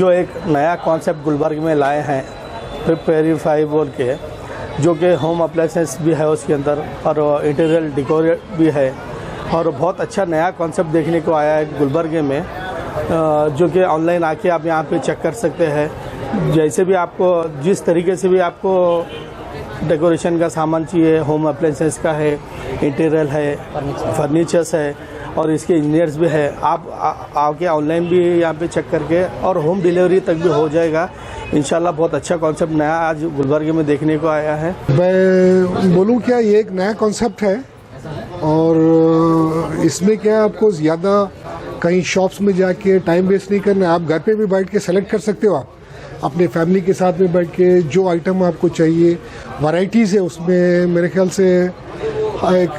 जो एक नया कॉन्सेप्ट गुलबर्ग में लाए हैं पेपरफ्राई बोल के, जो कि होम अप्लायंसेस भी है उसके अंदर और इंटीरियर डेकोर भी है और बहुत अच्छा नया कॉन्सेप्ट देखने को आया है गुलबर्ग में, जो कि ऑनलाइन आके आप यहाँ पे चेक कर सकते हैं। जैसे भी आपको जिस तरीके से भी आपको डेकोरेशन का सामान चाहिए, होम अप्लायंसेस का है, इंटीरियर है, फर्नीचर्स है और इसके इंजीनियर्स भी है, आप आके ऑनलाइन भी यहाँ पे चेक करके और होम डिलीवरी तक भी हो जाएगा। इंशाल्लाह बहुत अच्छा कॉन्सेप्ट नया आज गुलबर्ग में देखने को आया है। मैं बोलूँ क्या, ये एक नया कॉन्सेप्ट है और इसमें क्या आपको ज़्यादा कहीं शॉप्स में जाके टाइम वेस्ट नहीं करना है। आप घर पे भी बैठ के सेलेक्ट कर सकते हो, आप अपने फैमिली के साथ में बैठ के जो आइटम आपको चाहिए, वैरायटीज़ है उसमें, मेरे ख्याल से एक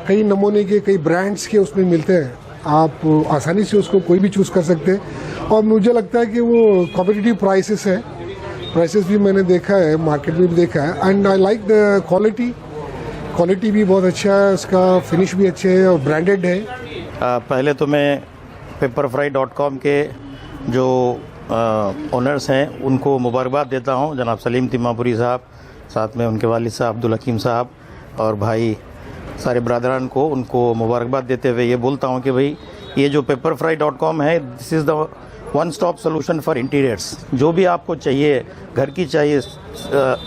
कई नमूने के कई ब्रांड्स के उसमें मिलते हैं। आप आसानी से उसको कोई भी चूज़ कर सकते हैं और मुझे लगता है कि वो कॉम्पिटिटिव प्राइसेस है। प्राइसेस भी मैंने देखा है, मार्केट में भी देखा है and I like the quality भी बहुत अच्छा है, उसका फिनिश भी अच्छे है और ब्रांडेड है। पहले तो मैं पेपरफ्राई.com के जो ओनर्स हैं उनको मुबारकबाद देता हूं, जनाब सलीम तिम्मापुरी साहब, साथ में उनके वालिद साहब अब्दुल हकीम साहब और भाई सारे ब्रादरान को, उनको मुबारकबाद देते हुए ये बोलता हूं कि भाई ये जो पेपरफ्राई.com है, this is the one stop solution for interiors. जो भी आपको चाहिए, घर की चाहिए,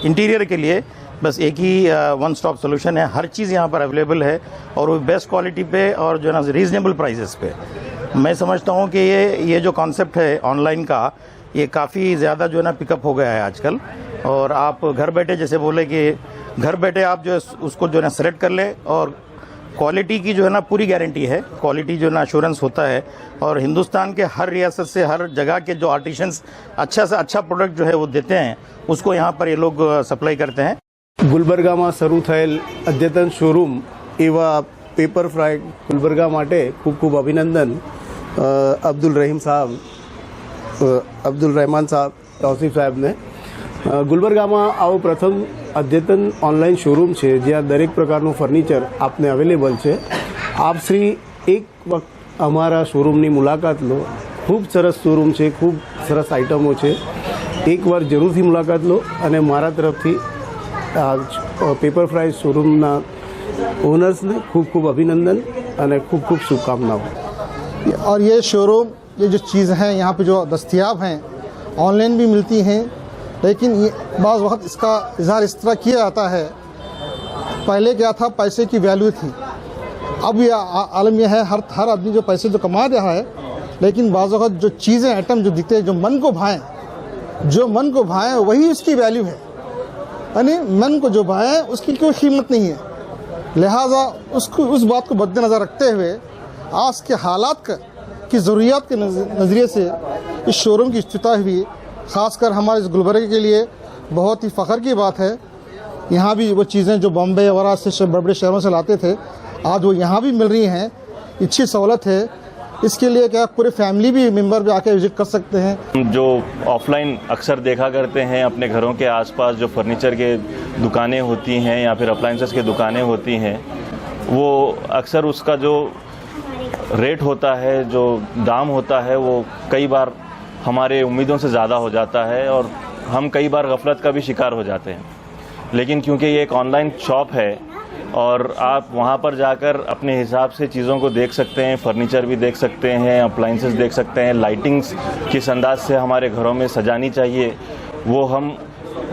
इंटीरियर के लिए बस एक ही वन स्टॉप सोल्यूशन है। हर चीज़ यहाँ पर अवेलेबल है और वो बेस्ट क्वालिटी पे और जो है ना रीज़नेबल प्राइसेस पे। मैं समझता हूँ कि ये जो कॉन्सेप्ट है ऑनलाइन का, ये काफ़ी ज़्यादा जो है ना पिकअप हो गया है आजकल। और आप घर बैठे, जैसे बोले कि घर बैठे आप जो है उसको जो है ना सेलेक्ट कर ले और क्वालिटी की जो है ना पूरी गारंटी है, क्वालिटी जो है ना एश्योरेंस होता है। और हिंदुस्तान के हर रियासत से, हर जगह के जो आर्टिशंस अच्छा से अच्छा प्रोडक्ट जो है वो देते हैं, उसको यहाँ पर ये लोग सप्लाई करते हैं। ગુલબર્ગામાં શરૂ થયેલ અદ્યતન શોરૂમ એવા પેપરફ્રાય ગુલબર્ગા માટે ખૂબ ખૂબ અભિનંદન અબ્દુલ રહેમાન સાહેબ, તૌસીફ સાહેબને। ગુલબર્ગામાં આવો પ્રથમ અદ્યતન ઓનલાઈન શોરૂમ છે જ્યાં દરેક પ્રકારનું ફર્નિચર આપને અવેલેબલ છે। આપ શ્રી એક વખત અમારા શોરૂમની મુલાકાત લો, ખૂબ સરસ શોરૂમ છે, ખૂબ સરસ આઇટમો છે। એકવાર જરૂરથી મુલાકાત લો અને મારા તરફથી पेपरफ्राई शोरूमना ओनर्स ने खूब खूब अभिनंदन और खूब खूब शुभकामनाएं। और ये शोरूम, ये जो चीज़ हैं यहाँ पे जो दस्तयाब हैं, ऑनलाइन भी मिलती हैं, लेकिन बाज़ वक्त इसका इजहार इस तरह किया जाता है। पहले क्या था, पैसे की वैल्यू थी, अब ये आलम यह है हर आदमी जो पैसे जो कमा रहा है, लेकिन बाज़ वक्त जो चीज़ें आइटम जो दिखते हैं, जो मन को भाएँ वही उसकी वैल्यू है। यानी मन को जो भाए उसकी कोई कीमत नहीं है। लिहाजा उस बात को मद्देनज़र रखते हुए आज के हालात की ज़रूरियात के नज़रिए से इस शोरूम की इफ्तिताह हुई। ख़ासकर हमारे इस गुलबर्ग के लिए बहुत ही फ़ख्र की बात है। यहाँ भी वो चीज़ें जो बम्बई वगैरह से बड़े बड़े शहरों से लाते थे, आज वो यहाँ भी मिल रही हैं। अच्छी सहूलत है। इसके लिए क्या पूरे फैमिली भी मेंबर भी आके विजिट कर सकते हैं। जो ऑफलाइन अक्सर देखा करते हैं अपने घरों के आसपास जो फर्नीचर के दुकानें होती हैं या फिर अप्लायंसेस की दुकानें होती हैं, वो अक्सर उसका जो रेट होता है, जो दाम होता है, वो कई बार हमारे उम्मीदों से ज़्यादा हो जाता है और हम कई बार गफलत का भी शिकार हो जाते हैं। लेकिन क्योंकि ये एक ऑनलाइन शॉप है और आप वहाँ पर जाकर अपने हिसाब से चीज़ों को देख सकते हैं, फर्नीचर भी देख सकते हैं, अप्लायंसेस देख सकते हैं, लाइटिंग्स किस अंदाज से हमारे घरों में सजानी चाहिए वो हम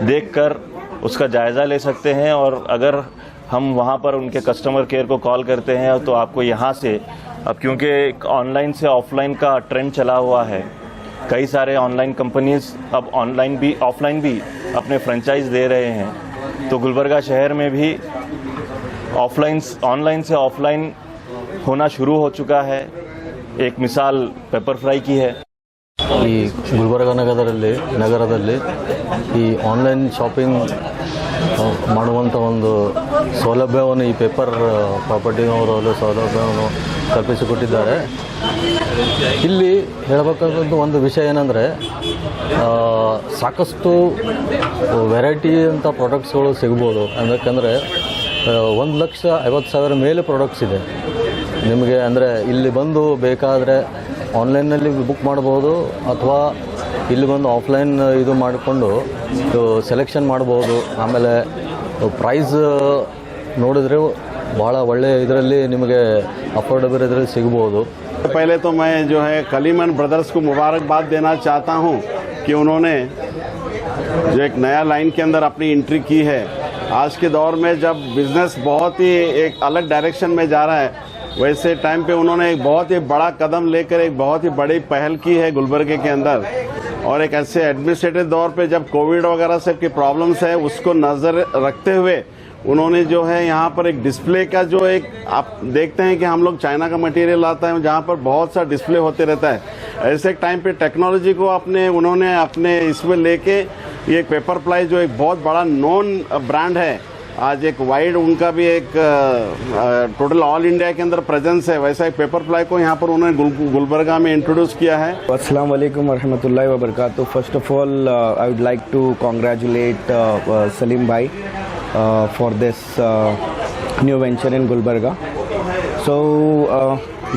देखकर उसका जायज़ा ले सकते हैं। और अगर हम वहाँ पर उनके कस्टमर केयर को कॉल करते हैं तो आपको यहाँ से, अब क्योंकि ऑनलाइन से ऑफलाइन का ट्रेंड चला हुआ है, कई सारे ऑनलाइन कंपनीज अब ऑनलाइन भी ऑफलाइन भी अपने फ्रेंचाइज दे रहे हैं, तो गुलबर्गा शहर में भी ऑनलाइन से ऑफलाइन होना शुरू हो चुका है। एक मिसाल पेपरफ्राई की है। ಈ ಗುಲ್ಬರ್ಗ ನಗರದಲ್ಲಿ ಈ ಆನ್ಲೈನ್ ಶಾಪಿಂಗ್ ಮಾಡುವಂಥ ಒಂದು ಸೌಲಭ್ಯವನ್ನು ಈ ಪೇಪರ್ ಪ್ರಾಪರ್ಟಿನವರು ಸೌಲಭ್ಯವನ್ನು ಕಲ್ಪಿಸಿಕೊಟ್ಟಿದ್ದಾರೆ। ಇಲ್ಲಿ ಹೇಳಬೇಕಾದಂಥ ಒಂದು ವಿಷಯ ಏನಂದರೆ, ಸಾಕಷ್ಟು ವೆರೈಟಿ ಅಂತ ಪ್ರಾಡಕ್ಟ್ಸ್ಗಳು ಸಿಗ್ಬೋದು। ಯಾಕಂದರೆ 1,50,000 ಮೇಲೆ ಪ್ರಾಡಕ್ಟ್ಸ್ ಇದೆ ನಿಮಗೆ। ಅಂದರೆ ಇಲ್ಲಿ ಬಂದು ಬೇಕಾದರೆ ಆನ್ಲೈನಲ್ಲಿ ಬುಕ್ ಮಾಡ್ಬೋದು ಅಥವಾ ಇಲ್ಲಿ ಬಂದು ಆಫ್ಲೈನ್ ಇದು ಮಾಡಿಕೊಂಡು ಸೆಲೆಕ್ಷನ್ ಮಾಡ್ಬೋದು. ಆಮೇಲೆ ಪ್ರೈಸ್ ನೋಡಿದ್ರೆ ಭಾಳ ಒಳ್ಳೆ ಇದರಲ್ಲಿ ನಿಮಗೆ ಅಫೋರ್ಡೆಬಲ್ ಇದರಲ್ಲಿ ಸಿಗ್ಬೋದು. पहले तो मैं जो है कलीमन ब्रदर्स को मुबारकबाद देना चाहता हूं कि उन्होंने जो एक नया लाइन के अंदर अपनी एंट्री की है. आज के दौर में जब बिजनेस बहुत ही एक अलग डायरेक्शन में जा रहा है, वैसे टाइम पे उन्होंने एक बहुत ही बड़ा कदम लेकर एक बहुत ही बड़ी पहल की है गुलबर्गे के अंदर. और एक ऐसे एडमिनिस्ट्रेटिव दौर पे जब कोविड वगैरह सब की प्रॉब्लम्स है, उसको नज़र रखते हुए उन्होंने जो है यहाँ पर एक डिस्प्ले का जो एक आप देखते हैं कि हम लोग चाइना का मटेरियल आता है जहाँ पर बहुत सा डिस्प्ले होते रहता है. ऐसे एक टाइम पे टेक्नोलॉजी को उन्होंने अपने इसमें लेके ये पेपर प्लाई जो एक बहुत बड़ा नॉन ब्रांड है, आज एक वाइड उनका भी एक टोटल ऑल इंडिया के अंदर प्रेजेंस है. वैसा एक पेपर प्लाई को यहाँ पर उन्होंने गुलबर्गा में इंट्रोड्यूस किया है. अस्सलाम वालेकुम वरहमतुल्लाहि वबरकातुहू. First of all I would like to congratulate Salim भाई for this new venture in Gulbarga. So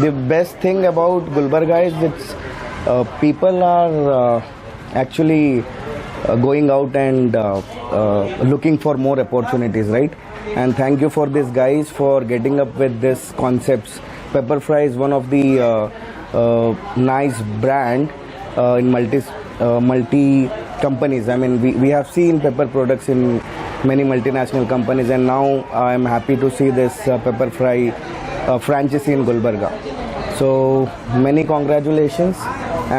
the best thing about Gulbarga is it's people are actually going out and looking for more opportunities, right? And thank you for these guys for getting up with this concepts. Pepperfry is one of the nice brand in multi companies. I mean, we have seen pepper products in many multinational companies, and now I am happy to see this Pepperfry franchise in Gulbarga. So many congratulations,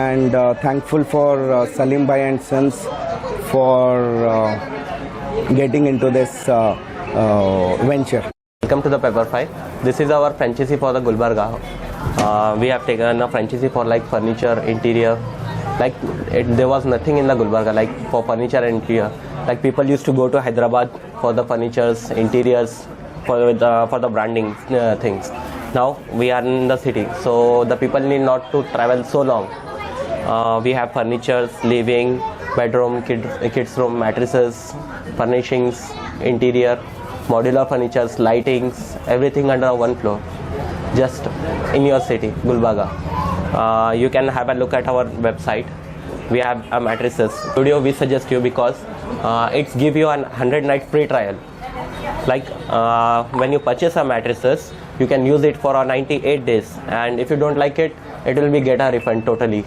and thankful for Salim Bhai and Sons for getting into this venture. Welcome to the Pepperfry. This is our franchisee for the Gulbarga. We have taken a franchisee for like furniture, interior. Like there was nothing in the Gulbarga like for furniture and interior. Like people used to go to Hyderabad for the furnitures, interiors, for the branding things. Now we are in the city, so the people need not to travel so long. We have furnitures, living, bedroom, kids room, mattresses, furnishings, interior, modular furnitures, lightings, everything under one floor, just in your city, Gulbarga. You can have a look at our website. We have a mattresses studio. We suggest you because it's give you an 100-night free trial. Like when you purchase a mattresses, you can use it for 98 days, and if you don't like it, it will be get a refund totally.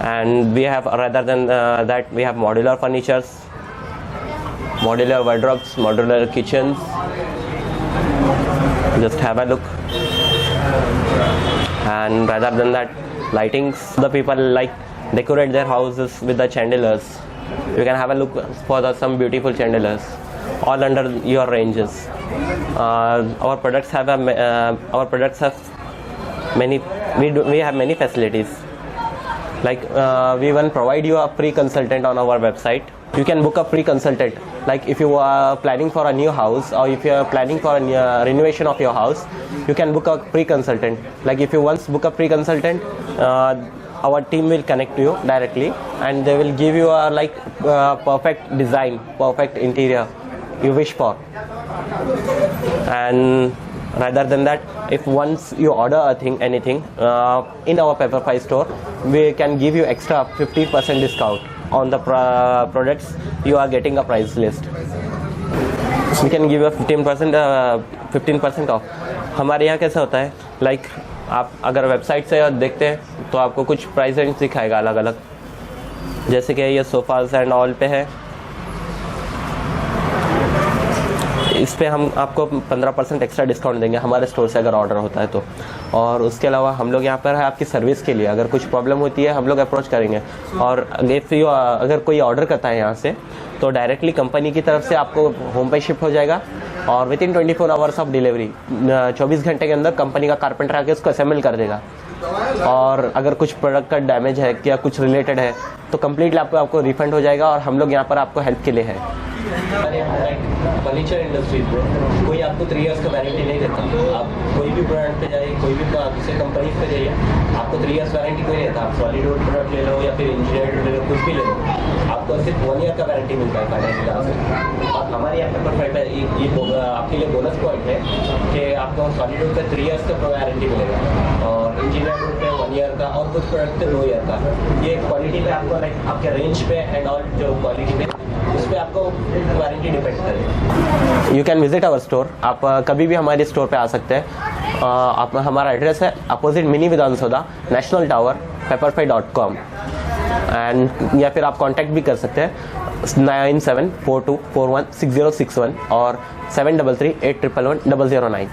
And we have rather than that, we have modular furnitures, modular wardrobes, modular kitchens. Just have a look. And rather than that, lightings. The people like decorate their houses with the chandeliers. You can have a look for some beautiful chandeliers, all under your ranges. Our products have many. We have many facilities. Like we even provide you a free consultant on our website. You can book a free consultant. Like if you are planning for a new house, or if you are planning for a renovation of your house, you can book a free consultant. Like if you once book a free consultant, our team will connect to you directly, and they will give you a perfect design, perfect interior you wish for. And rather than that, if once you order anything in our Pepperfry store, we can give you extra 50% discount on the products you are getting a price list. We can give you a 15% off. हमारे यहाँ कैसा होता है, like आप अगर website से देखते हैं तो आपको कुछ प्राइस रेंज दिखाएगा अलग अलग. जैसे कि ये सोफाज एंड ऑल पे है, इस पे हम आपको 15% एक्स्ट्रा डिस्काउंट देंगे हमारे स्टोर से अगर ऑर्डर होता है तो. और उसके अलावा हम लोग यहाँ पर है आपकी सर्विस के लिए. अगर कुछ प्रॉब्लम होती है हम लोग अप्रोच करेंगे. और अगर कोई ऑर्डर करता है यहाँ से तो डायरेक्टली कंपनी की तरफ से आपको होम पे शिफ्ट हो जाएगा, और with in 24 hours of delivery, 24 घंटे के अंदर कंपनी का कारपेंटर आके उसको असेंबल कर देगा. और अगर कुछ प्रोडक्ट का डैमेज है या कुछ रिलेटेड है तो कम्प्लीटली आपको रिफंड हो जाएगा, और हम लोग यहाँ पर आपको हेल्प के लिए है. फर्नीचर इंडस्ट्रीज में कोई आपको 3 इयर्स का वारंटी नहीं देता। आप कोई भी ब्रांड पे जाइए, कोई भी दूसरे कंपनी पे जाइए, आपको 3 इयर्स वारंटी कोई नहीं देता। आप सॉलिडवुड प्रोडक्ट ले लो या फिर इंजीनियर्ड ले लो, कुछ भी ले लो, आपको सिर्फ 1 ईयर का वारंटी मिलता है फाइनेंशियल से। और हमारे यहाँ पेपर फ्राई पे ये आपके लिए बोनस पॉइंट है कि आपको सॉलिडवुड पे 3 इयर्स का वारंटी मिलेगा और इंजीनियर्ड पे 1 ईयर का और कुछ प्रोडक्ट पे 2 ईयर का। ये क्वालिटी पे आपको लाइक आपके रेंज पे एंड ऑल जो क्वालिटी पे उस पर आपको वारंटी डिपेंड करे। You can visit our store. आप कभी भी हमारे स्टोर पे आ सकते हैं। आप हमारा एड्रेस है opposite mini Vidhana Soudha, national tower, pepperfry.com and या फिर आप कांटेक्ट भी कर सकते हैं 9742416061 और 7338111009।